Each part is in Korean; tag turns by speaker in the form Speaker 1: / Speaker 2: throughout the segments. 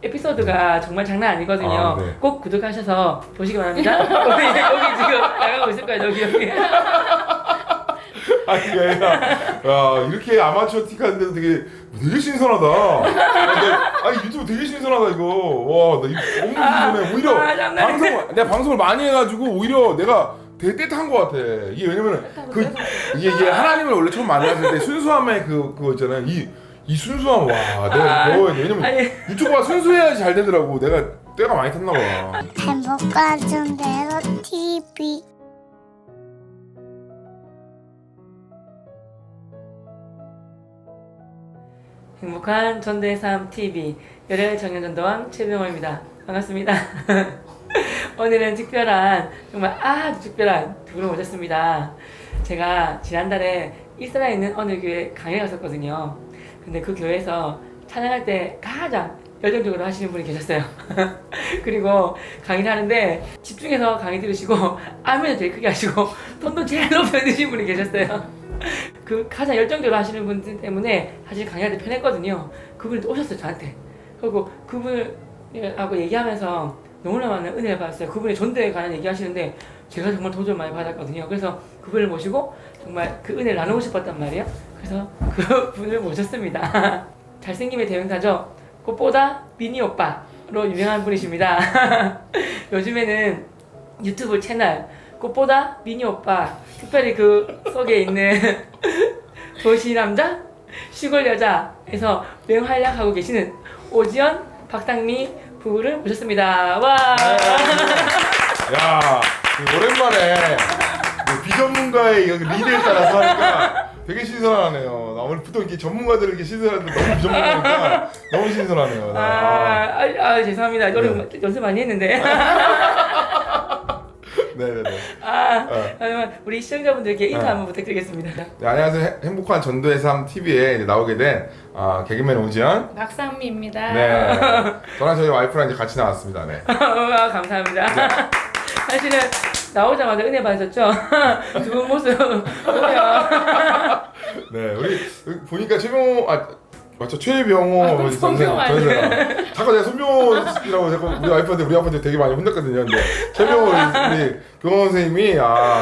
Speaker 1: 에피소드가 정말 장난 아니거든요.
Speaker 2: 아, 네.
Speaker 1: 꼭 구독하셔서 보시기 바랍니다. 여기 지금 나가고 있을 거예요. 여기.
Speaker 2: 아니 그게 아니라 야 이렇게 아마추어 틱하는데도 되게 신선하다. 아니 유튜브 되게 신선하다 이거. 와나 이거 너무 신선해. 오히려 내가 방송을 많이 해가지고 오히려 내가 되게 떼탄 것 같아. 이게 왜냐면은 이게 하나님을 원래 처음 만났을 때 순수함의 그거 있잖아요. 이 순수함 와 내가 배워야 돼. 왜냐면 유튜브가 순수해야지 잘 되더라고. 내가 때가 많이 탔나 봐.
Speaker 3: 행복한 순대로 TV.
Speaker 1: 행복한 전대삼 TV 열혈 청년전도왕 최병호입니다. 반갑습니다. 오늘은 특별한 정말 아주 특별한 두 분을 모셨습니다. 제가 지난달에 일산에 있는 어느 교회 강의 갔었거든요. 근데 그 교회에서 찬양할 때 가장 열정적으로 하시는 분이 계셨어요. 그리고 강의를 하는데 집중해서 강의 들으시고 아멘을 되게 크게 하시고 톤도 제일 높여 드신 분이 계셨어요. 그 가장 열정적으로 하시는 분 때문에 사실 강의할 때 편했거든요. 그분이 또 오셨어요, 저한테. 그리고 그분하고 얘기하면서 너무나 많은 은혜를 받았어요. 그분의 전도에 관한 얘기하시는데 제가 정말 도움을 많이 받았거든요. 그래서 그분을 모시고 정말 그 은혜를 나누고 싶었단 말이에요. 그래서 그분을 모셨습니다. 잘생김의 대명사죠. 꽃보다 미니 오빠로 유명한 분이십니다. 요즘에는 유튜브 채널 꽃보다 미니 오빠, 특별히 그 속에 있는 도시 남자, 시골 여자에서 맹활약하고 계시는 오지연, 박상미 부부를 모셨습니다. 와.
Speaker 2: 야 오랜만에 비전문가의 여기 리드에 따라서 하니까 되게 신선하네요. 나 오늘 보통 이렇게 전문가들 이렇게 신선한데 너무 비전문가니까 너무 신선하네요.
Speaker 1: 죄송합니다. 노래 연습 많이 했는데.
Speaker 2: 네네네.
Speaker 1: 그러면 우리 시청자분들께 인사 한번 부탁드리겠습니다.
Speaker 2: 네, 안녕하세요. 행복한 전도의 삶 TV에 나오게 된 개그맨 오지연.
Speaker 4: 박상미입니다.
Speaker 2: 네. 저랑 저희 와이프랑 이제 같이 나왔습니다. 네.
Speaker 1: 감사합니다. 사실은 나오자마자 은혜 받으셨죠? 두 분 모습 보면.
Speaker 2: 네, 우리 보니까 최병호 맞죠? 최병호
Speaker 4: 손병호
Speaker 2: 전생. 잠깐 내가 손병호라고 자꾸 우리 아빠한테 되게 많이 혼났거든요. 근데 최병호 우리 병호 선생님이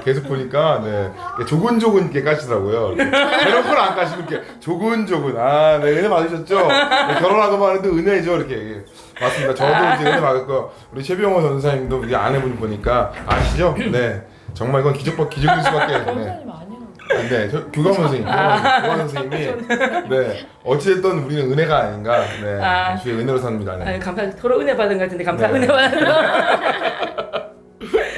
Speaker 2: 계속 보니까 조근조근 이렇게 까시더라고요. 대놓고는 안 까시고 이렇게 조근조근 네 은혜 받으셨죠? 네, 결혼하고만 하는데 은혜죠 이렇게. 맞습니다. 저도 이제 은혜 받았고 우리 최병호 전사님도 우리 아내분 보니까 아시죠? 네, 정말 이건 기적일 수밖에.
Speaker 4: 선생님 아니야.
Speaker 2: 네, 교감 선생님이 네 어찌됐든 우리는 은혜가 아닌가. 네, 주의 은혜로 삽니다. 네.
Speaker 1: 감사. 서로 은혜 받은 것 같은데 감사.
Speaker 2: 네.
Speaker 1: 은혜 받은 거.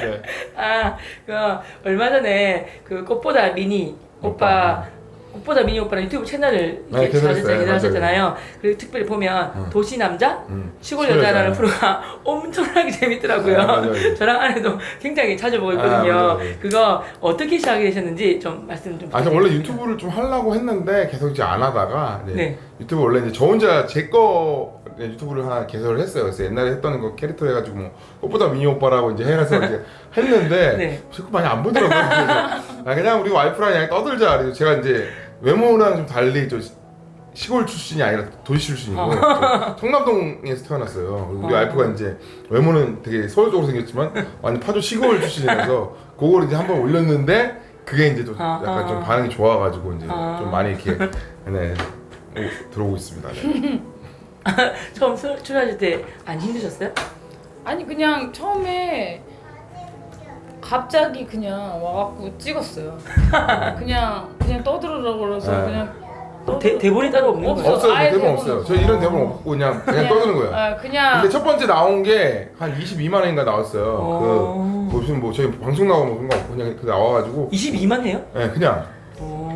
Speaker 2: 네.
Speaker 1: 얼마 전에 그 꽃보다 미니 오빠. 꽃보다 미니 오빠랑 유튜브 채널을 개설하셨잖아요. 그리고 특별히 보면 도시 남자, 시골 여자라는 프로가 엄청나게 재밌더라고요.
Speaker 2: 맞아요.
Speaker 1: 저랑 아내도 굉장히 자주 보고 있거든요.
Speaker 2: 맞아요.
Speaker 1: 그거 어떻게 시작하게 되셨는지 좀 말씀 좀
Speaker 2: 저
Speaker 1: 부탁드립니다.
Speaker 2: 원래 유튜브를 좀 하려고 했는데 계속 이제 안 하다가
Speaker 1: 네.
Speaker 2: 유튜브 원래 이제 저 혼자 제 거 유튜브를 하나 개설을 했어요. 그래서 옛날에 했던 거 캐릭터 해가지고 뭐 꽃보다 미니 오빠라고 이제 해서 이제 했는데
Speaker 1: 네.
Speaker 2: 자꾸 많이 안 보더라고요. 그래서 그냥 우리 와이프랑 그냥 떠들자. 그래서 제가 이제 외모랑 좀 달리 좀 시골 출신이 아니라 도시 출신이고 청남동에서 태어났어요. 우리 와이프가 이제 외모는 되게 서울적으로 생겼지만 완전 파주 시골 출신이라서 그걸 이제 한번 올렸는데 그게 이제 좀 약간 좀 반응이 좋아가지고 이제 좀 많이 이렇게 들어오고 있습니다. 네.
Speaker 1: 처음 출연하실 때 안 힘드셨어요?
Speaker 4: 아니 그냥 처음에 갑자기 그냥 와갖고 찍었어요. 그냥 떠들으라고 그래서 그냥
Speaker 1: 대본이 따로 없는 거예요?
Speaker 2: 없어요.
Speaker 4: 아예
Speaker 2: 대본
Speaker 4: 대본
Speaker 2: 없어요.
Speaker 4: 없어.
Speaker 2: 저 이런 대본 없고 그냥 떠드는 거예요.
Speaker 4: 그냥
Speaker 2: 근데 첫 번째 나온 게 한 22만 원인가 나왔어요. 무슨 뭐 저희 방송 나가면 그런 거 없고 그냥 그 나와가지고
Speaker 1: 22만 해요?
Speaker 2: 네 그냥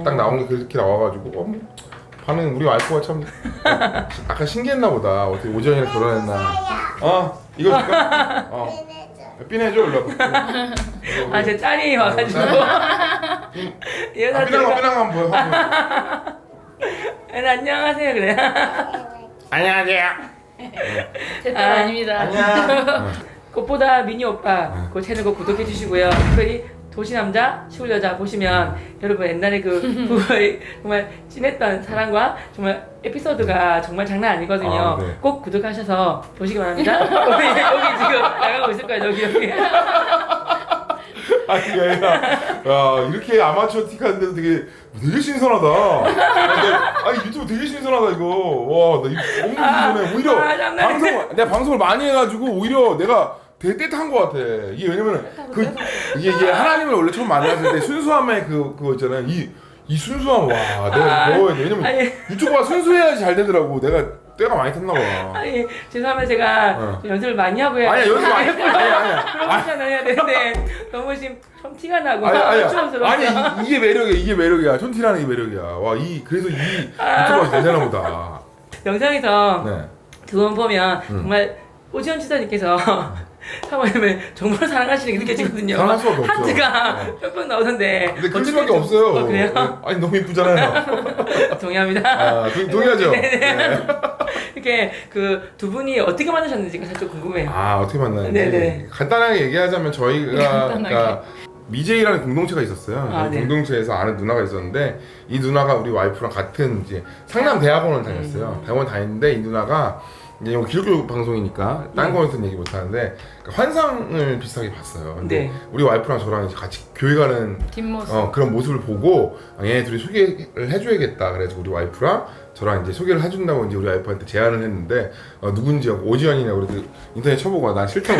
Speaker 2: 딱 나온 게 그렇게 나와가지고 반응 우리 와이프가 참 아까 신기했나 보다. 어떻게 오지연이랑 결혼했나. 이거 줄까? 삐내줘 일로 와봐.
Speaker 1: 제 딸이 와가지고
Speaker 2: 삐랑 한번 보여.
Speaker 1: 안녕하세요 그래.
Speaker 2: 안녕하세요.
Speaker 4: 제 딸 아닙니다.
Speaker 2: 안녕.
Speaker 1: 꽃보다 미니 오빠 그 채널 꼭 구독해 주시고요. 특별히 도시 남자, 시골 여자 보시면 여러분 옛날에 그 부부의 정말 진했던 사랑과 정말 에피소드가 정말 장난 아니거든요.
Speaker 2: 아, 네.
Speaker 1: 꼭 구독하셔서 보시기 바랍니다. 여기 지금 나가고 있을 거예요. 여기.
Speaker 2: 아니 그게 아니라 야 이렇게 아마추어 틱 하는데도 되게 신선하다. 아니 유튜브 되게 신선하다 이거. 와나 이거 너무 신선해. 오히려 내가 방송을 많이 해가지고 오히려 내가 되게 떼트한 것 같아. 이게 왜냐면은 이게 하나님을 원래 처음 만났을 때 순수함의 그거 있잖아요. 이 순수함 와 내가 배워야 돼. 왜냐면 유튜브가 순수해야지 잘 되더라고. 내가 때가 많이 탔나 봐.
Speaker 1: 아니 죄송하면 제가 연습을 많이 하고 해야
Speaker 2: 아니야 연습 많이 아니야.
Speaker 1: 프로페셔널 해야 되는데 너무 지금 좀 티가 나고
Speaker 2: 아니
Speaker 1: 촌스러워서.
Speaker 2: 이게 매력이야. 촌티라는 게 매력이야. 와 그래서 이 유튜버가 잘 되나 보다.
Speaker 1: 영상에서
Speaker 2: 네.
Speaker 1: 두 번 보면 정말 오지원 지사님께서 사모님을 정말 사랑하시는 게 느껴지거든요.
Speaker 2: 사랑할 수밖에 없죠.
Speaker 1: 하트가 몇 나오던데.
Speaker 2: 근데 그럴 수밖에 없어요.
Speaker 1: 그래요?
Speaker 2: 아니 너무 이쁘잖아요.
Speaker 1: 동의합니다.
Speaker 2: 아, 동의하죠.
Speaker 1: 네네. 이렇게 그 두 분이 어떻게 만나셨는지가 사실 궁금해요.
Speaker 2: 아 어떻게 만났는지
Speaker 1: 네네.
Speaker 2: 간단하게 얘기하자면 저희가
Speaker 4: 간단하게.
Speaker 2: 그러니까 미제이라는 공동체가 있었어요.
Speaker 1: 아,
Speaker 2: 그
Speaker 1: 네.
Speaker 2: 공동체에서 아는 누나가 있었는데 이 누나가 우리 와이프랑 같은 이제 상남 대학원을 다녔어요. 대학원 다녔는데 이 누나가 이제 이거 기독교 방송이니까 딴 거에서는 얘기 못 하는데 그러니까 환상을 비슷하게 봤어요. 근데
Speaker 1: 네.
Speaker 2: 우리 와이프랑 저랑 이제 같이 교회 가는
Speaker 4: 뒷모습.
Speaker 2: 그런 모습을 보고 얘네 둘이 소개를 해줘야겠다. 그래서 우리 와이프랑 저랑 이제 소개를 해준다고 이제 우리 와이프한테 제안을 했는데 누군지 오지연이냐 우리 그 인터넷 쳐보고 난 싫다고.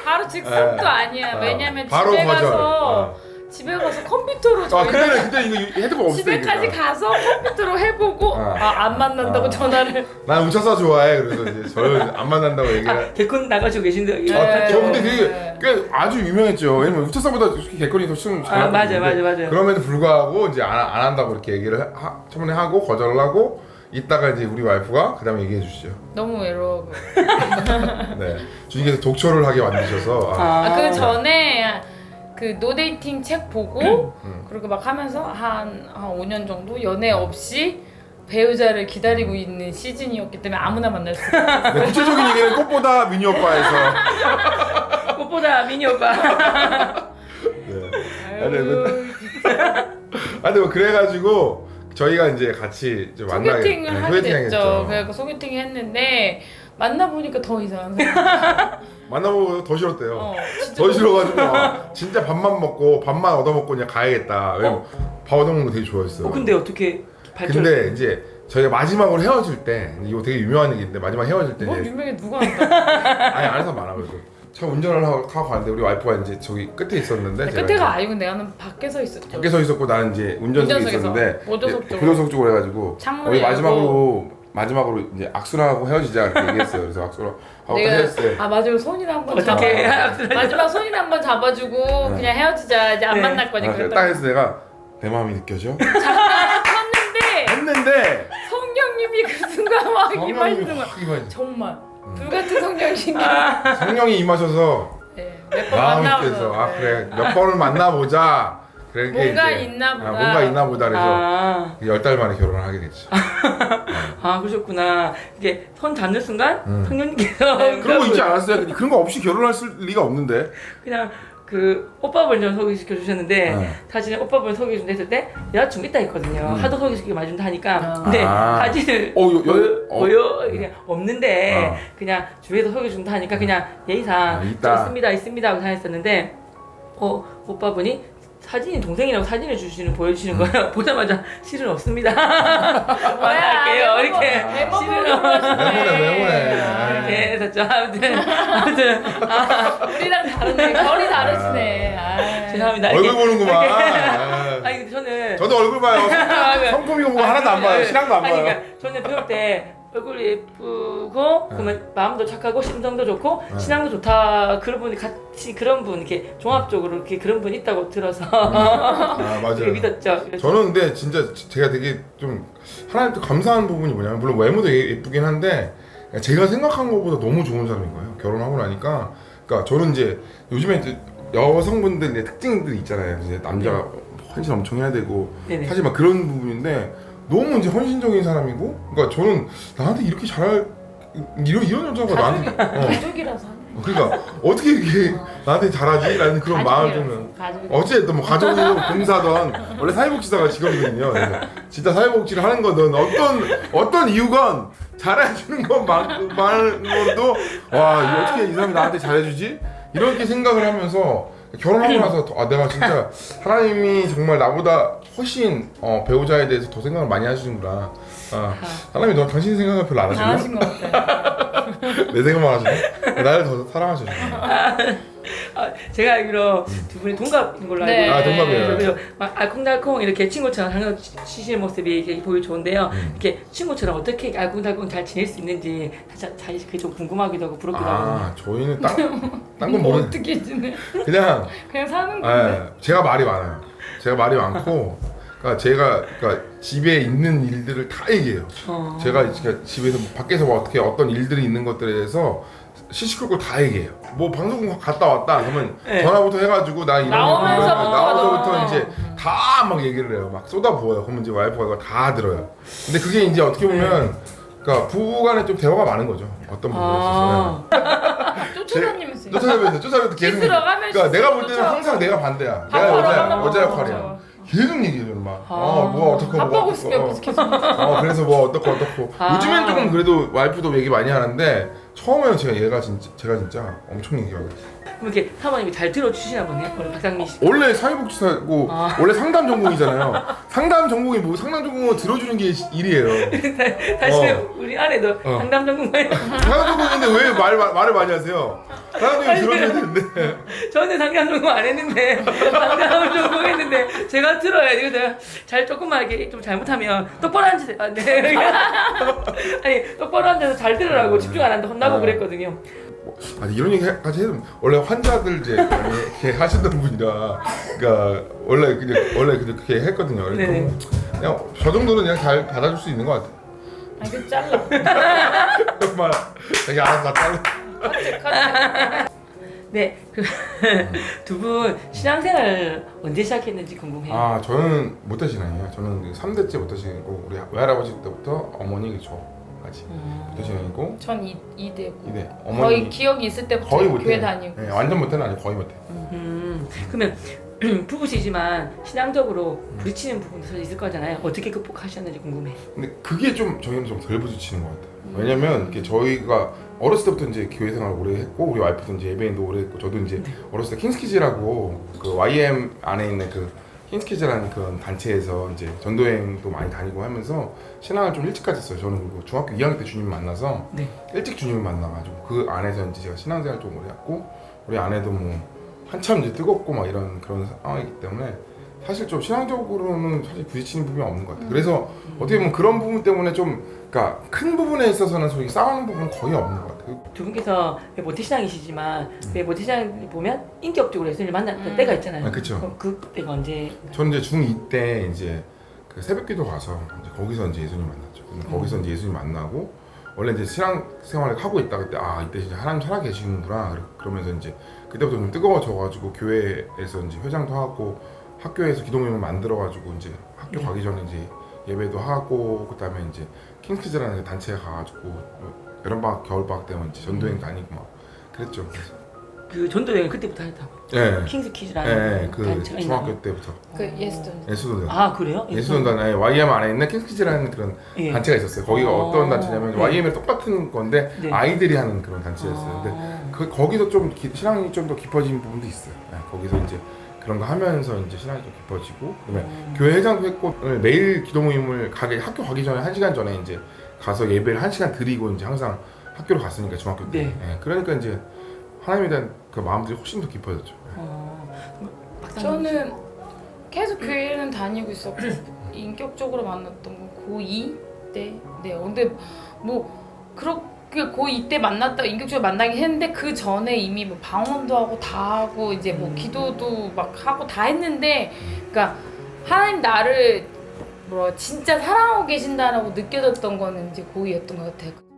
Speaker 4: 바로 직선도 아니야. 왜냐면
Speaker 2: 바로
Speaker 4: 집에
Speaker 2: 거절.
Speaker 4: 가서 집에 가서 컴퓨터로 저희가
Speaker 2: 그때 이거 헤드폰 없을 때.
Speaker 4: 집에까지 가서 컴퓨터로 해보고 안 만난다고 전화를.
Speaker 2: 난 우차사 좋아해. 그래서 이제 저를 안 만난다고 얘기를.
Speaker 1: 개콘 나가시고 계신데.
Speaker 2: 저 근데 되게 꽤 아주 유명했죠. 왜냐면 우차사보다 솔직히 개콘이 더 좀 잘하거든요.
Speaker 1: 맞아.
Speaker 2: 그럼에도 불구하고 이제 안 한다고 이렇게 얘기를 처음에 하고 거절을 하고 이따가 이제 우리 와이프가 그다음에 얘기해 주시죠.
Speaker 4: 너무 외로워.
Speaker 2: 네. 주님께서 독초를 하게 만드셔서.
Speaker 4: 그 전에 그 노데이팅 책 보고 그리고 막 하면서 한 5년 정도 연애 없이 배우자를 기다리고 있는 시즌이었기 때문에 아무나 만날 수 있어요.
Speaker 2: 네, 구체적인 얘기는 꽃보다 미니 오빠에서.
Speaker 1: 꽃보다 미니 오빠.
Speaker 2: 네. 근데 뭐 그래가지고 저희가 이제 같이 좀
Speaker 4: 소개팅을 하게 됐죠.
Speaker 2: 했죠.
Speaker 4: 그래서 소개팅 했는데 만나보니까 더 이상한 사람.
Speaker 2: 만나보고 더 싫었대요.
Speaker 4: 진짜
Speaker 2: 더 싫어가지고 진짜 밥만 먹고 밥만 얻어먹고 그냥 가야겠다. 왜냐면 밥 얻어먹는 거 되게 좋아했어요.
Speaker 1: 근데 어떻게 발전?
Speaker 2: 근데 이제 저희가 마지막으로 헤어질 때 이거 되게 유명한 얘기인데 마지막 헤어질 때
Speaker 4: 뭐
Speaker 2: 이제
Speaker 4: 유명해 누가 한다.
Speaker 2: 아니 아는 사람 많아 그래도 차 운전을 하고 가는데 우리 와이프가 이제 저기 끝에 있었는데 제가
Speaker 4: 끝에가
Speaker 2: 이제
Speaker 4: 아니고 내가는 밖에 서 있었죠.
Speaker 2: 밖에 서 있었고 나는 이제 운전석에
Speaker 4: 운전석에서.
Speaker 2: 있었는데
Speaker 4: 보조석 쪽으로.
Speaker 2: 보조석 쪽으로 해가지고
Speaker 4: 창문을
Speaker 2: 우리 마지막으로 이제 악수를 하고 헤어지자 이렇게 얘기했어요. 그래서 악수를 하고 헤어졌어요.
Speaker 4: 맞아요. 손이나 한번
Speaker 1: 어떻게
Speaker 4: 마지막 손이나 한번 잡아주고 그냥 헤어지자. 이제 안 만날 거니까.
Speaker 2: 딱 해서 내가 내 마음이 느껴져.
Speaker 4: 쳤는데
Speaker 2: 했는데
Speaker 4: 성령님이 그 순간 막
Speaker 2: 성령님이
Speaker 4: 임하시는 거야.
Speaker 2: 확 임하시.
Speaker 4: 정말 불같은 성령님이
Speaker 2: 성령이 임하셔서
Speaker 4: 몇번
Speaker 2: 마음이
Speaker 4: 만나서
Speaker 2: 깨서 그래 몇 번을 만나보자. 그렇게
Speaker 4: 뭔가
Speaker 2: 이제,
Speaker 4: 있나 보다.
Speaker 2: 뭔가 있나 보다 그래서 10달 만에 결혼을 하게 됐죠.
Speaker 1: 그러셨구나. 이게 손 잡는 순간 성령님께서
Speaker 2: 그런 거 있지 않았어요? 그런 거 없이 결혼할 리가 없는데.
Speaker 1: 그냥 그 오빠분을 소개시켜 주셨는데 사진에 오빠분 소개해 준다 했을 때 여자친구 있다 했거든요. 하도 소개시켜 마준다 하니까 근데 사진을 보여 그냥 없는데 그냥 주위에서 소개해 준다 하니까 그냥 예의상 저 있습니다 하고 다녔었는데 오빠분이 사진이 동생이라고 사진을 보여주시는 거예요. 보자마자 실은 없습니다. 그만할게요. 이렇게 실은
Speaker 2: 메모네.
Speaker 1: 이렇게 했었죠. 아무튼
Speaker 4: 우리랑 다르네. 결이 다르시네.
Speaker 1: 죄송합니다.
Speaker 2: 얼굴 보는구만.
Speaker 1: 아니 근데 저는
Speaker 2: 저도 얼굴 봐요. 성품이 뭐 하나도 안 봐요. 신앙도 안 봐요.
Speaker 1: 그러니까 저는 배울 때 얼굴이 예쁘고 그러면 마음도 착하고 심성도 좋고 신앙도 좋다 그런 분이 같이 그런 분 이렇게 종합적으로 이렇게 그런 분 있다고 들어서
Speaker 2: 맞아요.
Speaker 1: 되게 믿었죠. 그래서
Speaker 2: 저는 근데 진짜 제가 되게 좀 하나님께 감사한 부분이 뭐냐면 물론 외모도 예쁘긴 한데 제가 생각한 것보다 너무 좋은 사람인 거예요. 결혼하고 나니까 그러니까 저는 이제 요즘에 이제 여성분들의 특징들이 있잖아요. 이제 남자가 헌신 엄청 해야 되고
Speaker 1: 네네.
Speaker 2: 사실 막 그런 부분인데 너무 이제 헌신적인 사람이고 그러니까 저는 나한테 이렇게 잘할 이런 여자가 나한테
Speaker 4: 가족이라서 하는
Speaker 2: 그러니까 어떻게 이게 나한테 잘하지? 라는 그런 마음을 좀 어쨌든 뭐 가정이든 봉사든 원래 사회복지사가 직업이거든요. 그래서 진짜 사회복지를 하는 거든 어떤 이유건 잘해주는 것만으로도 와 이거 어떻게 이 사람이 나한테 잘해주지? 이렇게 생각을 하면서 결혼하고 나서 내가 진짜 하나님이 정말 나보다 훨씬 배우자에 대해서 더 생각을 많이 하시는구나. 하나님이 당신 생각을 별로 안
Speaker 4: 안
Speaker 2: 하시네.
Speaker 4: 하신 것 같아요.
Speaker 2: 내 생각만 하시네. 나를 더 사랑하시네.
Speaker 1: 제가 알기로 두 분이 동갑인 걸로 알고
Speaker 4: 네.
Speaker 1: 있어요.
Speaker 2: 동갑이에요.
Speaker 1: 그래서 막 알콩달콩 이렇게 친구처럼 항상 치시는 모습이 이렇게 보기 좋은데요. 이렇게 친구처럼 어떻게 알콩달콩 잘 지낼 수 있는지 사실 그게 좀 궁금하기도 하고 부럽기도 하고.
Speaker 2: 저희는 딴건
Speaker 4: 뭐
Speaker 2: 모르는
Speaker 4: 어떻게 지내?
Speaker 2: 그냥
Speaker 4: 사는 건데.
Speaker 2: 제가 말이 많아요. 제가 말이 많고 제가 집에 있는 일들을 다 얘기해요. 제가 집에서 밖에서 어떻게 어떤 일들이 있는 것들에 대해서 시시콜콜 다 얘기해요. 뭐 방송국 갔다 왔다 그러면
Speaker 1: 네.
Speaker 2: 전화부터 해가지고 나 나오면서부터
Speaker 4: 어.
Speaker 2: 이제 다 막 얘기를 해요. 막 쏟아부어요. 그러면 이제 와이프가 그거 다 들어요. 근데 그게 이제 어떻게 보면 그러니까 부부간에 좀 대화가 많은 거죠. 어떤 부분에 있어서는.
Speaker 4: 쫓아다니면서.
Speaker 2: 쫓아다니면서 계속.
Speaker 4: 씻으러
Speaker 2: 그러니까 내가 볼 때는 항상 내가 반대야. 내가 여자 역할이야. 계속 얘기해요, 막. 뭐 어떻고
Speaker 4: 밥하고 있으면 옆에서 계속.
Speaker 2: 그래서 뭐 어떻고. 요즘엔 조금 그래도 와이프도 얘기 많이 하는데 처음에는 제가 진짜 엄청 얘기하고 있어요.
Speaker 1: 그럼 이렇게 사모님이 잘 들어주시나 보네요. 오늘 박상민 씨.
Speaker 2: 원래 사회복지사고 원래 상담 전공이잖아요. 상담 전공이 뭐 상담 전공은 들어주는 게 일이에요.
Speaker 1: 사실 우리 아내도 상담 전공만
Speaker 2: 상담 전공인데 왜 말을 많이 하세요? 사람들이 들어줘야 되는데.
Speaker 1: 저는 상담 전공 안 했는데 상담 전공 했는데 제가 들어야 돼요. 잘 조금만 이렇게 좀 잘못하면 똑바로 앉으세요. 네. 아니 똑바로 앉아서 잘 들으라고 집중 안 한다 혼나고 그랬거든요.
Speaker 2: 이런 얘기까지 해도 원래 환자들 이제 이렇게 하시던 분이라 그러니까 원래 그렇게 했거든요. 그래서 그냥 저 정도는 그냥 잘 받아줄 수 있는 것 같아요.
Speaker 4: 이거 잘라.
Speaker 2: 정말 되게 알아서 다 잘라.
Speaker 1: 네, 두 분 신앙생활 언제 시작했는지 궁금해요.
Speaker 2: 저는 모태신앙이에요. 저는 3대째 모태신앙이고 우리 외할아버지 때부터 어머니 저까지 모태신앙이고.
Speaker 4: 전 2대고.
Speaker 2: 어머니
Speaker 4: 거의 기억이 있을 때부터
Speaker 2: 거의 못해.
Speaker 4: 교회 다니고.
Speaker 2: 네, 완전 못해는 아니고 거의 못해.
Speaker 1: 그러면 부부시지만 신앙적으로 부딪히는 부분도 있을 거잖아요. 어떻게 극복하셨는지 궁금해.
Speaker 2: 근데 그게 좀 저희는 좀 덜 부딪히는 것 같아요. 왜냐면 이렇게 저희가 어렸을 때부터 이제 교회 생활 오래 했고 우리 와이프도 이제 예배인도 오래 했고 저도 이제 어렸을 때 킹스키즈라고 그 YM 안에 있는 그 킹스키즈라는 그런 단체에서 이제 전도여행도 많이 다니고 하면서 신앙을 좀 일찍 가졌어요. 저는 그리고 중학교 2학년 때 주님 만나서 일찍 주님을 만나가지고 그 안에서 이제 제가 신앙생활 좀 오래 했고 우리 아내도 뭐 한참 이제 뜨겁고 막 이런 그런 상황이기 때문에 사실 좀 신앙적으로는 사실 부딪히는 부분이 없는 것 같아요. 그래서 어떻게 보면 그런 부분 때문에 좀 그러니까 큰 부분에 있어서는 솔직히 싸우는 부분은 거의 없는 것 같아요.
Speaker 1: 두 분께서 모태신앙이시지만 모태신앙 보면 인격적으로 예수님을 만났던 때가 있잖아요.
Speaker 2: 그렇죠.
Speaker 1: 그때가 언제?
Speaker 2: 저는 이제 중2 때 이제 그 새벽기도 가서 이제 거기서 이제 예수님 만났죠. 근데 거기서 이제 예수님 만나고 원래 이제 신앙 생활을 하고 있다 그때 이때 진짜 하나님 살아 계시는구나 그러면서 이제 그때부터 좀 뜨거워져가지고 교회에서 이제 회장도 하고 학교에서 기도모임을 만들어가지고 이제 학교 가기 전에 이제 예배도 하고 그다음에 이제 킹스키즈라는 단체에 가가지고 여름방학 겨울방학 때면 이제 전도여행 다니고 막 그랬죠. 그래서
Speaker 1: 그 전도여행 그때부터 했다고.
Speaker 2: 네.
Speaker 1: 킹스키즈라는
Speaker 2: 그
Speaker 1: 단체가
Speaker 2: 중학교
Speaker 1: 있나요?
Speaker 2: 때부터.
Speaker 4: 그 예수돈.
Speaker 1: 아 그래요?
Speaker 2: 예수돈단에 YM 안에 있는 킹스키즈라는 그런 단체가 있었어요. 거기가 어떤 단체냐면 YM이랑 똑같은 건데 아이들이 하는 그런 단체였어요. 근데 거기서 좀 신앙이 좀 더 깊어진 부분도 있어요. 거기서 이제 그런 거 하면서 이제 신앙이 좀 깊어지고 그다음에 교회 회장도 했고 매일 기도 모임을 학교 가기 전에 1시간 전에 이제 가서 예배를 1시간 드리고 이제 항상 학교를 갔으니까 중학교 때. 그러니까 이제 하나님에 대한 그 마음들이 훨씬 더 깊어졌죠.
Speaker 4: 저는 계속 교회는 다니고 있었고 인격적으로 만났던 건 고2 때. 근데 뭐 그렇게 고2 때 만났다 인격적으로 만나긴 했는데 그 전에 이미 뭐 방언도 하고 다 하고 이제 뭐 기도도 막 하고 다 했는데 그러니까 하나님 나를 진짜 사랑하고 계신다라고 느껴졌던 거는 이제 고2였던 것 같아요.